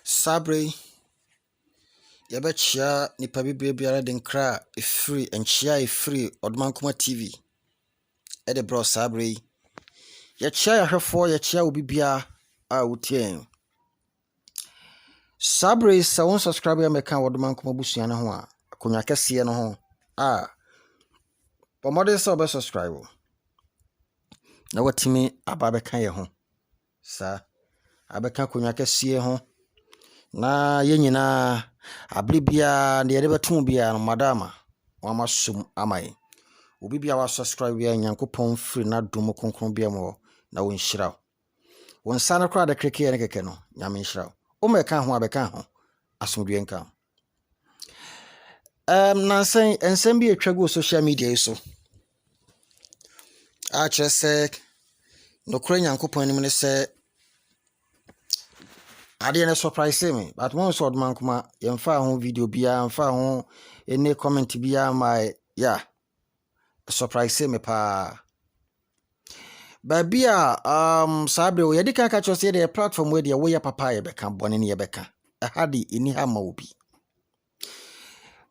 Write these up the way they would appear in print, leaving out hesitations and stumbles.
Sabre yabechia nipa bibire biara de nkra free enchia free Odmankoma TV e de bro Sabre ya chia ya hwefo ya chia obi bia a wutien Sabre sa won subscribe ya meka Odmankoma busua ne ho a akonya kese no ho pomode sa obe subscribe na watimi ababeka ye ho sa abeka akonya kese ho na yenyina ablibia ne yede beton bia no madama wamasum amai obi bia wa subscribe bia nyankopon free na dum konkron bia mo na won hyira won sana kra da kreke ne keke no nyame hyira o meka ho abeka ho asomdwe nka na sen ensem bi etwago social media so a chese no kra nyankopon ni me se ade na surprise me but mo so Odmankoma yemfa ho video bia mfa ho any comment bia my surprise me pa babia Sabre we yedi kan ka chose the platform we dey we papa ye beka bone ne ye beka hadi ini ha ma obi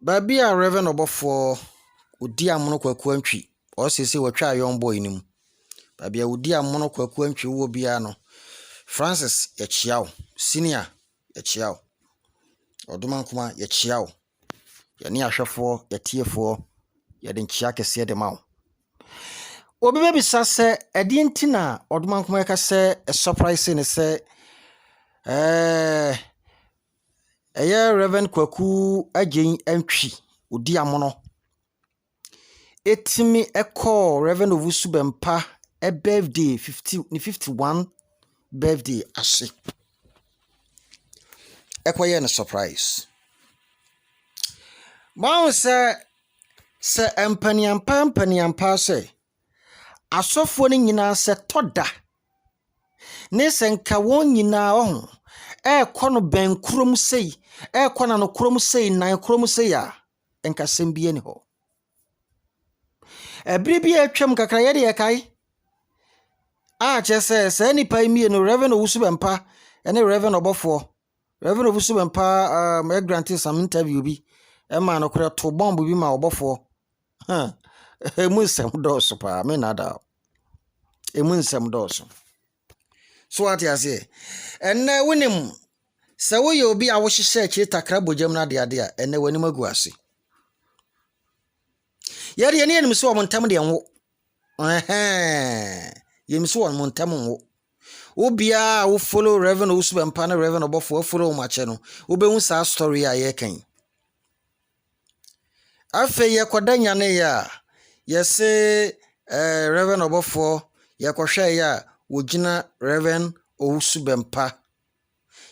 babia Reverend obofour odi amono kwaku antwi o sese watwa yon boy nim babia odi amono kwaku antwi wo bia no Francis ye chiao senior ye chiao Odmankoma ye chiao ye ne ahwefo ye tiefo ye de nchia kese de mawo obi bebi sase edi ntina Odmankoma ka se a surprise ne se Reverend kwaku agen antwi odi amono etimi ekọ Reverend owusu bempa a birthday 51 birthday ase ekoye na surprise ma se empaniampa se asofo ni nyina se toda ne se nka won nyina ho ekono ben kurom sei ekona no kurom sei nan kurom sei a enka sembie ni ho ebribi atwam kakra ye de kai a chese se ni pa mi no Reverend owusu bempa ene Reverend obofour Reverend owusu bempa me grant some interview bi e ma no kra to bomb bi ma obofour emu nsem doso pa me nada emu nsem doso so what you say enne wonim se wo ye obi a wo hyehyɛ akyi takra bojam na de ade a enne wani magu ase yare ye ne enim so wo ntam de nwo yem so wo ntam nwo obia wo follow Reverend owusu bempa na Reverend obofour follow ma che no wo behu sa story a ye kan afe ye kodanya ne ya yes Reverend obofour ye kohwe ya wogina Reverend owusu bempa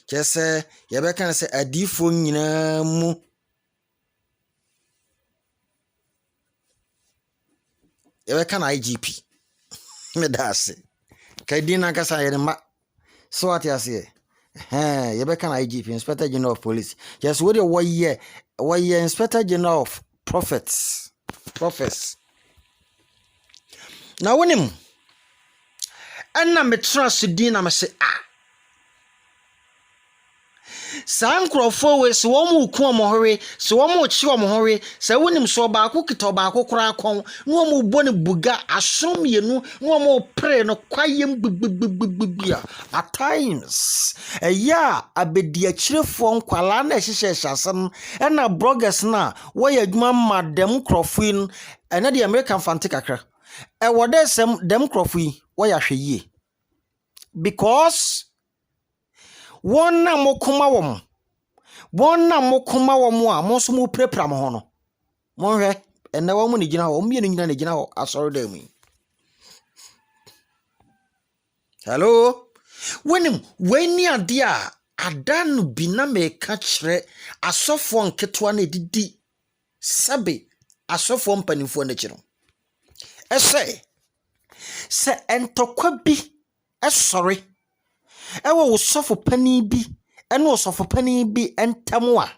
kese ye be kan se adifo nyina mu ye be kan IGP me dase kadina kasa ye ma so what you say ye be kan IGP Inspector General of Police yes what ye Inspector General of Prophets na wonim enna me trust din na me se sankrofo we se wo mu ku omohore se wo mu chi omohore se wonim so ba ko kita ba ko kura kon no mu boni buga asom yenu no mu pre no kwayem bia at times abedi akirefo nkwala na hyehyɛ hyasem na bloggers na wo ya adwuma madam krofin ena the American fanti kakra wo de sem dem krofin wo ya hweyie because wonna mokoma wom a mo so mo prepra mo ho no mo hwe enne wo mo ni gina ho mie ni nyina ne gina ho asoro da mu hello wenim weni ade a adan bi na me ka kire asofo nketo na edidi sabe asofo mpanifo na kire ese se entokwa bi esori ewo wosofo pani bi ene wosofo pani bi entamo a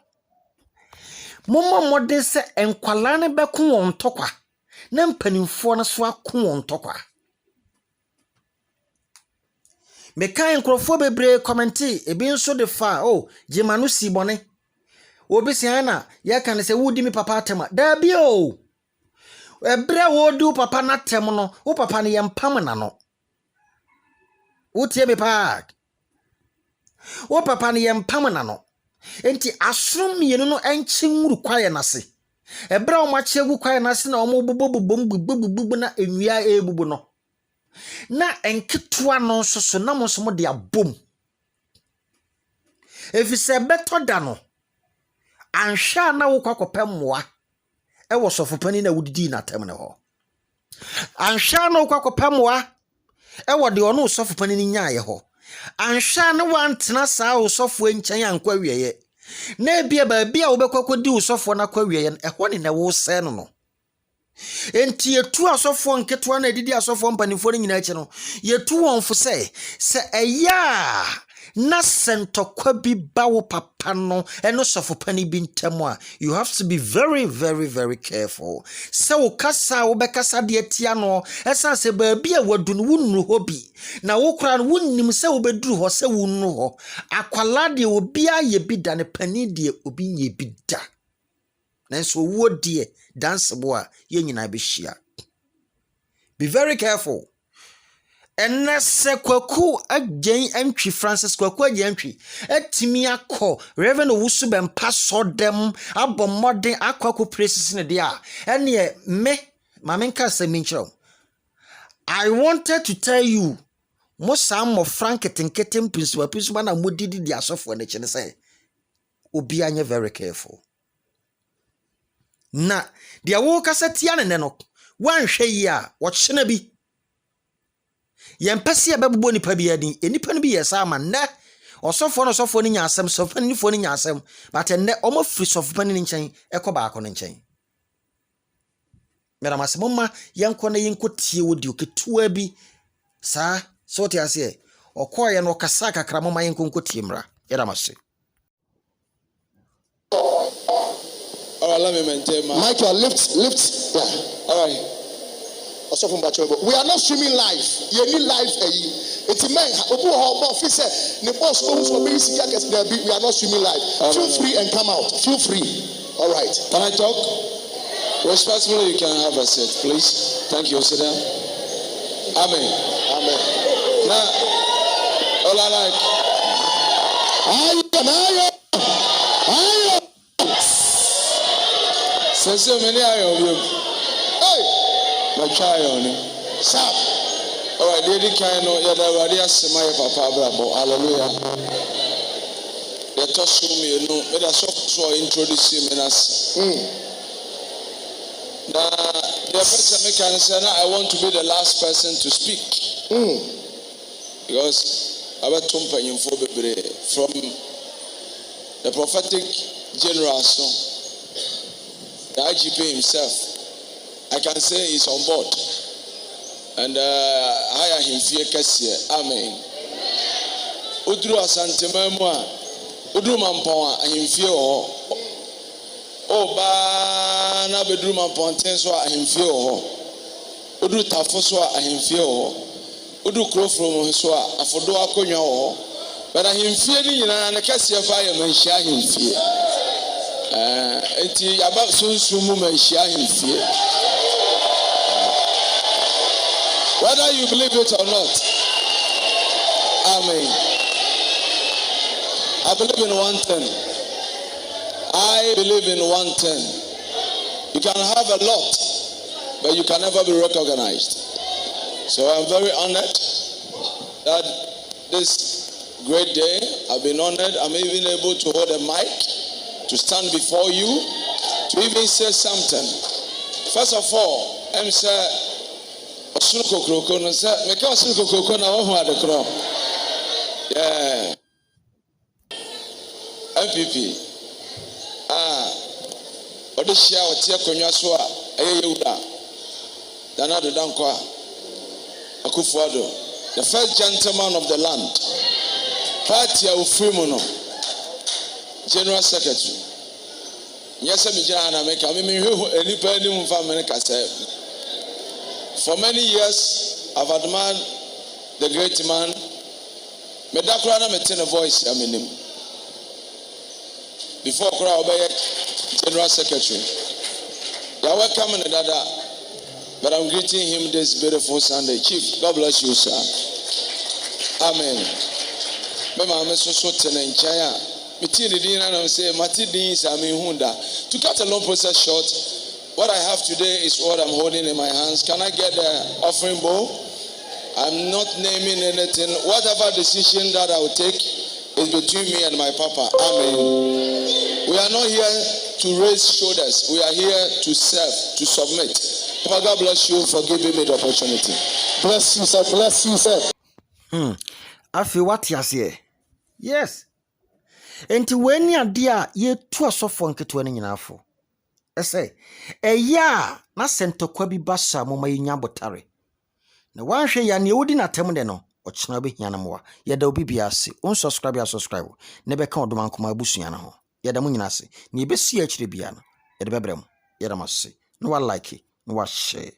momma mode se enkwala ne beko won tokwa na mpanimfo na so ako won tokwa Meka nkrofo bebre commenti ebi nso de fa jemanu si bone obi se na ya kan se wudi mi papa atema da bi o ebre wo du papa na tem no wo papa ne yempam na no wotie me pa wo papa ne yempam na no enti asom yenu no enchi nwuru kwaye na se ebre o ma chegu kwaye na se na o mo bubu na enwia ebubu no na enketwa no soso na mo so mo de abom efise beto da no ansha na wo kwakopɛ mmoa e wo sofopani na wudidi na tem ne ho ansha na wo kwakopɛ mmoa e wo de ono sofopani ni nyaaye ho ansha na wantena saa wo sofo enkyɛn ankwa wieye na ebia ba bia wo bekwakodi wo sofo na kwa wieye e ho ne na wo sɛ no no enti yetu asofo nketo na edidi asofo mpanifo nyina achi no yetu wonfo se eya na sentokwa bi bawo papa no eno sofopani bi ntemo a you have to be very very very careful se wo kasa wo bekasa de atia no esa se ba bia wadu no wunnu ho bi na wo kra no wunnim se wo beduru ho se wunnu ho akwala de obi aye bi da ne pani de obi nye bi da nanso wo de dance boa ye nyina be hia. Be very careful. Enese kwaku agen antwi Francis kwaku agen antwi atimi akọ Reverend owusu bempa sodem abomodin akwaku praises ne dia ene me mamenka seminchiro. I wanted to tell you Mosam of Franketin principal na modidi di asofo ne chene say obi anye very careful. Na dia wo kasa tia ne no wanhwe yi a wo chene bi yempese ababubo nipa bi adin enipa no bi yesa ama ne osofo no nya asem sofo ni fo no nya asem but ne omo free sofo ni nchen ekoba akọ ne nchen mera masemma yenko na yenko tie wodi oketua bi sa so ti ase okoye no kasa kakra mama yenko nko tie mra yera mase. All right, let me maintain my Michael, lift. Yeah. All right. Also from Bachobo. We are not streaming live. You need live. It's a man. We are not streaming live. Feel free and come out. Feel free. All right. Can I talk? Respectfully, you can have a seat, please. Thank you. Sit down. Amen. Amen. Now, all I like. Says so many of you. Hey, my child. Sam. All right, lady kind of Yadawadia Semai Papa Bravo. Hallelujah. Let us me, let us also introduce him in us. Now, the person can say, I want to be the last person to speak. Because I was tumping from the prophetic generation. The IGP himself, I can say he's on board. And hire him fear Cassia. Amen. Udru Asante Memoir, Udru Mampoa, him fear ba na bedru Mamponten so him fear Udru Tafo so him fear Udru Crow from his afodo akonya but him fear in a Cassia fire man share him fear. Eti aba sunsumu manhia himfie whether you believe it or not. Amen. I believe in one thing. You can have a lot, but you can never be recognized. So I'm very honored that this great day I've been honored. I'm even able to hold a mic, to stand before you, to even say something. First of all, I'm saying, yeah. MPP. Odishia otie konwa so a eyewuda. Dana do dankwa Akufo-Addo, the first gentleman of the land. Party Ufrimuno, General Secretary. Yes, for many years, I've admired the great man, Me da kura na me tene voice ya menim. Before kura obey General Secretary. You are welcome in dada. But I'm greeting him this beautiful Sunday. Chief, God bless you, sir. Amen. Mama me so tene nchaya. Me ti ni din na say mati din sa me hunda. To cut a long process short, what I have today is what I'm holding in my hands. Can I get the offering bowl? I'm not naming anything. Whatever decision that I will take is between me and my papa. Amen. We are not here to raise shoulders. We are here to serve, to submit. Papa, God bless you for giving me the opportunity. Bless you, sir. Bless you, sir. I feel what you say. Yes. Enti weni adia ye tu asofo nketo ani nyina afo. Ese eya na sentokwa bi basa moma yenya botare. Na wanhwe ya ne wodi na tem de no ochena be hia na moa. Ye da obi bia ase. Unsubscribe ya subscribe. Ne be ka odoma nkoma abusua na ho. Ye da mu nyina ase. Ne be si a kire bia no. Ye de bebrem. Ye da mase. No wa like, no wa share.